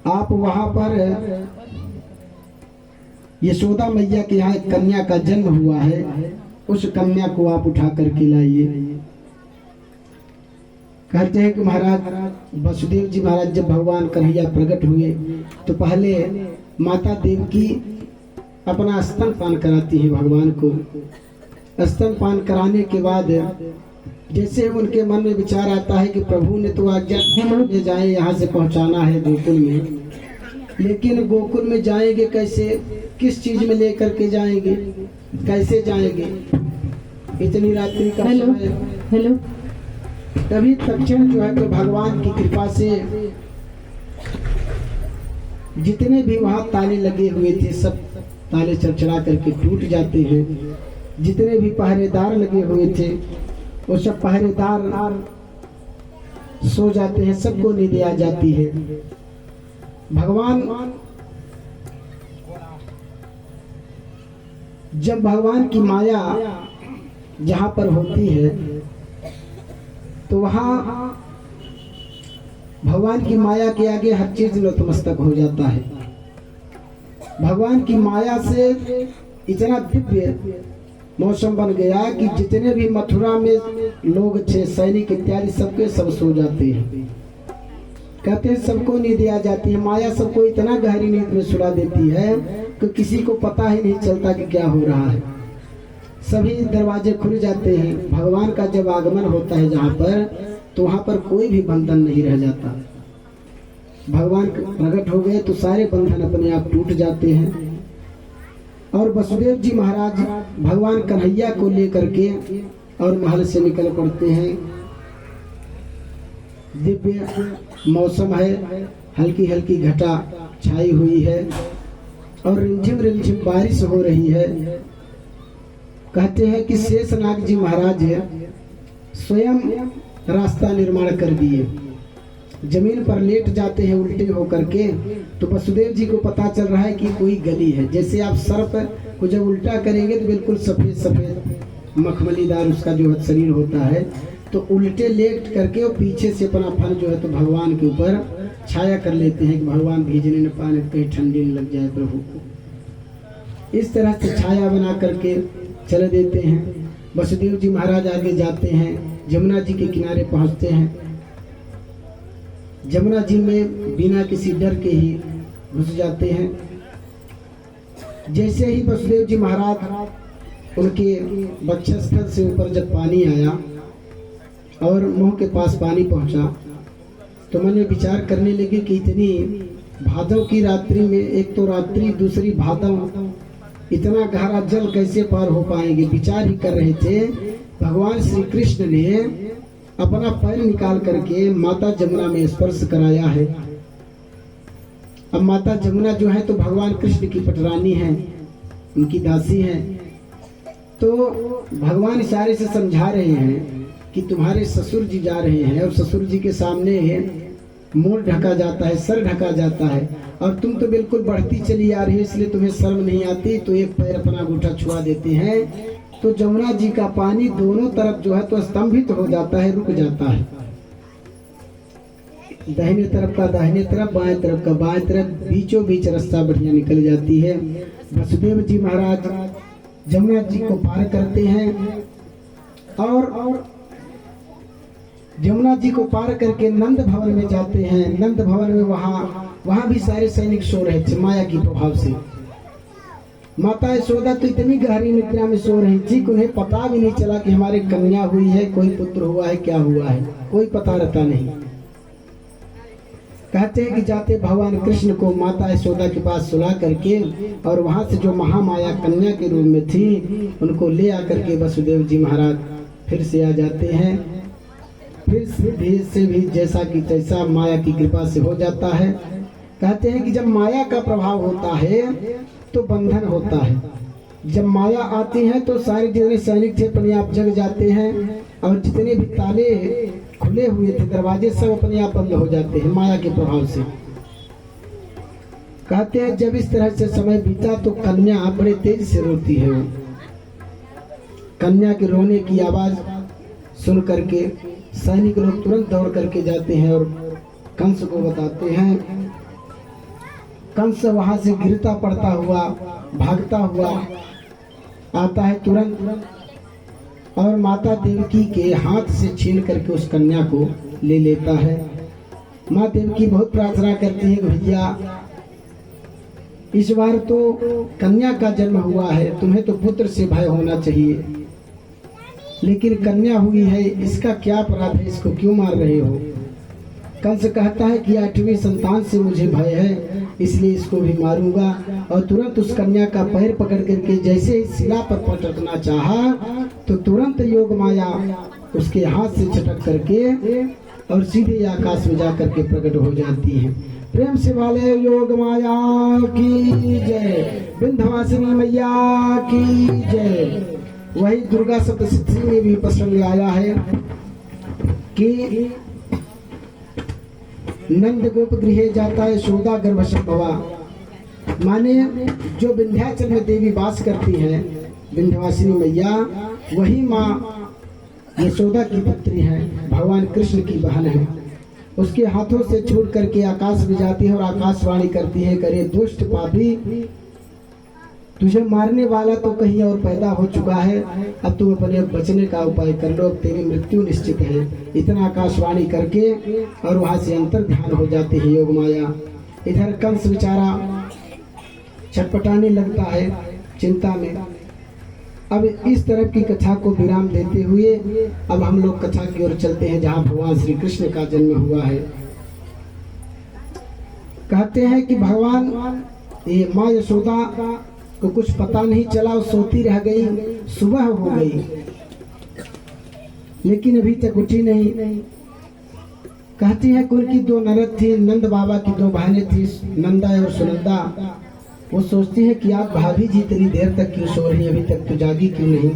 आप वहां पर यशोदा मैया के यहाँ एक कन्या का जन्म हुआ है, उस कन्या को आप उठा करके लाइए। कहते हैं कि महाराज वसुदेव जी महाराज जब भगवान कन्हैया प्रकट हुए तो पहले माता देवकी अपना स्तनपान कराती है भगवान को। स्तनपान कराने के बाद जैसे उनके मन में विचार आता है कि प्रभु ने तो आज्ञा ले जाए, यहाँ से पहुँचाना है गोकुल में, लेकिन गोकुल में जाएंगे कैसे, किस चीज में लेकर के जाएंगे, कैसे जाएंगे, इतनी रात्रि का हेलो तभी तक्षण जो है तो भगवान की कृपा से जितने भी वहां ताले लगे हुए थे सब ताले चरचरा करके टूट जाते हैं। जितने भी पहरेदार लगे हुए थे वो सब पहरेदार सो जाते हैं, सबको नींद आ जाती है। भगवान जब भगवान की माया जहाँ पर होती है तो वहाँ भगवान की माया के आगे हर चीज नतमस्तक हो जाता है। भगवान की माया से इतना दिव्य मौसम बन गया कि जितने भी मथुरा में लोग थे, सैनिक इत्यादि, सबके सब सो जाते हैं। कहते हैं सबको नींद आ जाती है। माया सबको इतना गहरी नींद में सुला देती है कि किसी को पता ही नहीं चलता कि क्या हो रहा है। सभी दरवाजे खुल जाते हैं। भगवान का जब आगमन होता है जहाँ पर, तो वहाँ पर कोई भी बंधन नहीं रह जाता। भगवान प्रकट हो गए तो सारे बंधन अपने आप टूट जाते हैं। और वसुदेव जी महाराज भगवान कन्हैया को लेकर के और महल से निकल पड़ते हैं। दिव्य मौसम है, हल्की हल्की घटा छाई हुई है और रिमझिम बारिश हो रही है। कहते हैं कि शेषनाग जी महाराज स्वयं रास्ता निर्माण कर दिए, जमीन पर लेट जाते हैं उल्टे होकर के। तो वसुदेव जी को पता चल रहा है कि कोई गली है। जैसे आप सर्प को जब उल्टा करेंगे तो बिल्कुल सफेद सफेद मखमलीदार उसका जो है शरीर होता है, तो उल्टे लेट करके और पीछे से अपना फन जो है तो भगवान के ऊपर छाया कर लेते हैं कि भगवान भीजने न पाए, कहीं ठंडी न लग जाए प्रभु को। इस तरह से छाया बना करके चले देते हैं। वसुदेव जी महाराज आगे जाते हैं, जमुना जी के किनारे पहुंचते हैं। जमुना जी में बिना किसी डर के ही घुस जाते हैं। जैसे ही वसुदेव जी महाराज उनके वक्षस्थल से ऊपर जब पानी आया और मुंह के पास पानी पहुंचा तो मन में विचार करने लगे कि इतनी भादव की रात्रि में, एक तो रात्रि दूसरी भादव, इतना गहरा जल कैसे पार हो पाएंगे। विचार ही कर रहे थे। भगवान श्री कृष्ण ने अपना पैर निकाल करके माता जमुना में स्पर्श कराया है। अब माता जमुना जो है तो भगवान कृष्ण की पटरानी है, उनकी दासी है। तो भगवान इशारे से समझा रहे हैं कि तुम्हारे ससुर जी जा रहे हैं और ससुर जी के सामने मुंह ढका जाता है, सर ढका जाता है, और तुम तो बिल्कुल बढ़ती चली आ रही है, इसलिए तुम्हें शर्म नहीं आती। तो एक पैर अपना अंगूठा छुआ देते हैं तो जमुना जी का पानी दोनों तरफ जो है तो स्तंभित हो जाता है, रुक जाता है। दाहिने तरफ का दाहिने तरफ, बाएं तरफ का बाएं तरफ, बीचों बीच रास्ता बढ़िया निकल जाती है। वसुदेव जी महाराज जमुना जी को पार करते हैं और जमुना जी को पार करके नंद भवन में जाते हैं। नंद भवन में वहां भी सारे सैनिक सो रहे थे माया की प्रभाव से। माता यशोदा तो इतनी गहरी निद्रा में सो रही थी कि उन्हें पता भी नहीं चला कि हमारे कन्या हुई है, कोई पुत्र हुआ है, क्या हुआ है, कोई पता रहता नहीं। कहते हैं कि जाते भगवान कृष्ण को माता यशोदा के पास सुला करके और वहां से जो महामाया कन्या के रूप में थी उनको ले आकर के वसुदेव जी महाराज फिर से आ जाते हैं। फिर से भी जैसा कि तैसा माया की कृपा से हो जाता है। कहते हैं कि जब माया का प्रभाव होता है तो बंधन होता है। जब माया आती है तो सारे जितने सैनिक थे अपने आप जग जाते हैं और जितने भी ताले खुले हुए थे दरवाजे सब अपने आप बंद हो जाते हैं माया के प्रभाव से। कहते हैं जब इस तरह से समय बीता तो कन्या बड़े तेज से रोती है। कन्या के रोने की आवाज सुन करके सैनिक लोग तुरंत दौड़ करके जाते हैं और कंस को बताते हैं। कंस वहां से गिरता पड़ता हुआ भागता हुआ आता है तुरंत, और माता देवकी के हाथ से छीन करके उस कन्या को ले लेता है। माँ देवकी बहुत प्रार्थना करती है, भैया इस बार तो कन्या का जन्म हुआ है, तुम्हें तो पुत्र से भय होना चाहिए, लेकिन कन्या हुई है, इसका क्या अपराध है, इसको क्यों मार रहे हो? कंस कहता है कि 8वीं संतान से मुझे भय है, इसलिए इसको भी मारूंगा। और तुरंत उस कन्या का पैर पकड़ करके जैसे ही शिला पर पटकना चाहा तो तुरंत योग माया उसके हाथ से झटक करके और सीधे आकाश में जा करके प्रकट हो जाती है। प्रेम से वाले योग माया की जय, विंध्यवासिनी मैया की जय। वही दुर्गा सप्तशती में भी प्रसंग आया है कि नंद गोप गृह जाता है यशोदा गर्भ संभवा, माने जो विंध्याचल में देवी वास करती हैं विंध्यवासिनी मैया, वही माँ यशोदा की पुत्री है, भगवान कृष्ण की बहन है। उसके हाथों से छूट करके आकाश में जाती है और आकाशवाणी करती है, करे दुष्ट पापी, तुझे मारने वाला तो कहीं और पैदा हो चुका है, अब तू अपने बचने का उपाय कर लो, तेरी मृत्यु निश्चित है। इतना आकाशवाणी करके और वहां से अंतर ध्यान हो जाती है योग माया। इधर कंस बेचारा छटपटाने लगता है चिंता में। अब इस तरह की कथा को विराम देते हुए अब हम लोग कथा की ओर चलते हैं जहाँ भगवान श्री कृष्ण का जन्म हुआ है। कहते हैं कि भगवान ये माँ यशोदा को कुछ पता नहीं चला, सोती रह गई, सुबह हो गई लेकिन अभी तक उठी नहीं। कहती है कि उनकी 2 ननद थी, नंद बाबा की 2 बहनें थी, नंदा और सुनंदा। वो सोचती है कि आप भाभी जी इतनी देर तक क्यों सो रही, अभी तक तो जागी क्यों नहीं।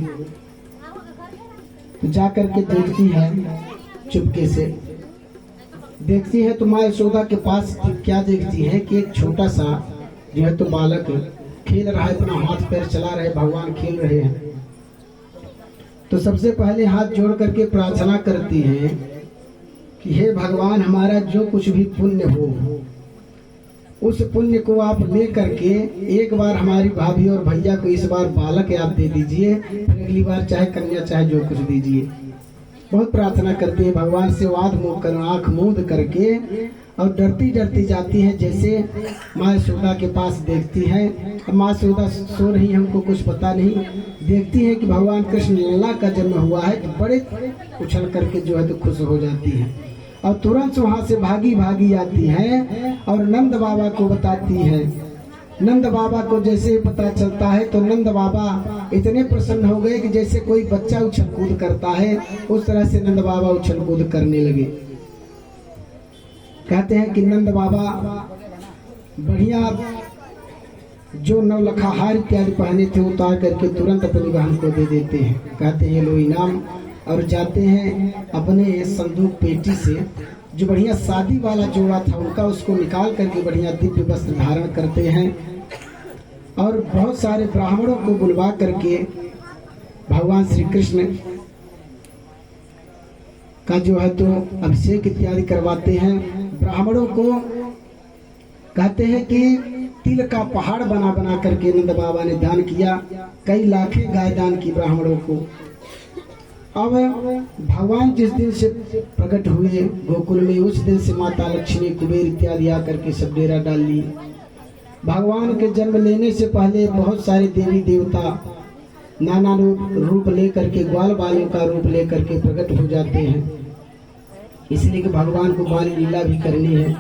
तो जा करके देखती है, चुपके से देखती है तो माँ यशोदा के पास क्या देखती है कि एक छोटा सा जो है तो बालक खेल रहा है, अपना हाथ पैर चला रहे, भगवान खेल रहे हैं। तो सबसे पहले हाथ जोड़ करके प्रार्थना करती हैं कि हे भगवान, हमारा जो कुछ भी पुण्य हो उस पुण्य को आप ले करके एक बार हमारी भाभी और भैया को इस बार बालक याद दे दीजिए, फिर अगली बार चाहे कन्या चाहे जो कुछ दीजिए। बहुत प्रार्थना करती है भगवान से, वाद मुँह कर आंख मूंद करके, और डरती डरती जाती है। जैसे माँ यशोदा के पास देखती है, माँ यशोदा सो रही, हमको कुछ पता नहीं, देखती है कि भगवान कृष्ण लल्ला का जन्म हुआ है, तो बड़े उछल करके जो है तो खुश हो जाती है और तुरंत वहां से भागी भागी आती है और नंद बाबा को बताती है। नंद बाबा को जैसे ही पता चलता है तो नंद बाबा इतने प्रसन्न हो गए कि जैसे कोई बच्चा उछल कूद करता है उस तरह से नंद बाबा उछल कूद करने लगे। कहते हैं कि नंद बाबा बढ़िया जो नवलखा हार इत्यादि पहने थे उतार करके तुरंत अपनी बहन को दे देते हैं। कहते हैं लो इनाम, और जाते हैं अपने संदूक पेटी से जो बढ़िया शादी वाला जोड़ा था उनका, उसको निकाल करके बढ़िया दिव्य वस्त्र धारण करते हैं और बहुत सारे ब्राह्मणों को बुलवा करके भगवान श्री कृष्ण का जो है तो अभिषेक इत्यादि करवाते हैं। ब्राह्मणों को कहते हैं कि तिल का पहाड़ बना बना करके नंद बाबा ने दान किया, कई लाखें गाय दान की ब्राह्मणों को। अब भगवान जिस दिन से प्रकट हुए गोकुल में, उस दिन से माता लक्ष्मी कुबेर इत्यादि आकर के सब डेरा डाल लिए। भगवान के जन्म लेने से पहले बहुत सारे देवी देवता नाना रूप लेकर के, ग्वाल बालों का रूप लेकर के प्रकट हो जाते हैं, इसलिए कि भगवान को बाल लीला भी करनी है।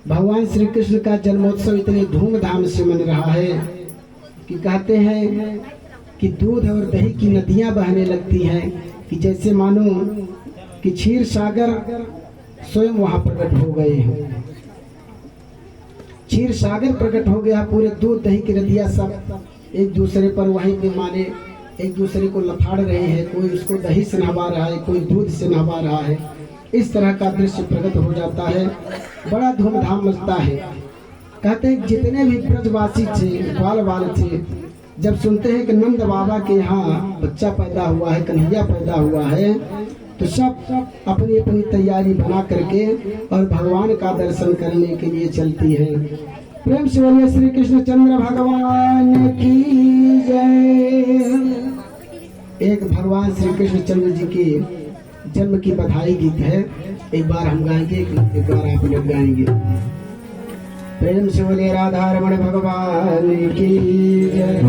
भगवान श्री कृष्ण का जन्मोत्सव इतने धूमधाम से मन रहा है कि कहते हैं कि दूध और दही की नदियां बहने लगती हैं कि जैसे मानो कि क्षीर सागर स्वयं वहां प्रकट हो गए हैं। क्षीर सागर प्रकट हो गया, पूरे दूध दही की नदियां सब एक दूसरे पर वहीं पे माने एक दूसरे को लफाड़ रहे हैं, कोई उसको दही से नहवा रहा है, कोई दूध से नहवा रहा है। इस तरह का दृश्य प्रकट हो जाता है, बड़ा धूमधाम मचता है। कहते हैं जितने भी ब्रजवासी थे, बाल बाल थे, जब सुनते हैं कि नंद बाबा के यहाँ बच्चा पैदा हुआ है, कन्हैया पैदा हुआ है, तो सब अपनी अपनी तैयारी बना करके और भगवान का दर्शन करने के लिए चलती है। प्रेम से बोलिए श्री कृष्ण चंद्र भगवान की जय। एक भगवान श्री कृष्ण चंद्र जी के जन्म की बधाई गीत है, एक बार हम गाएंगे, एक बार आप लोग गाएंगे। प्रेम से बोलिए राधा रमण भगवान की जय।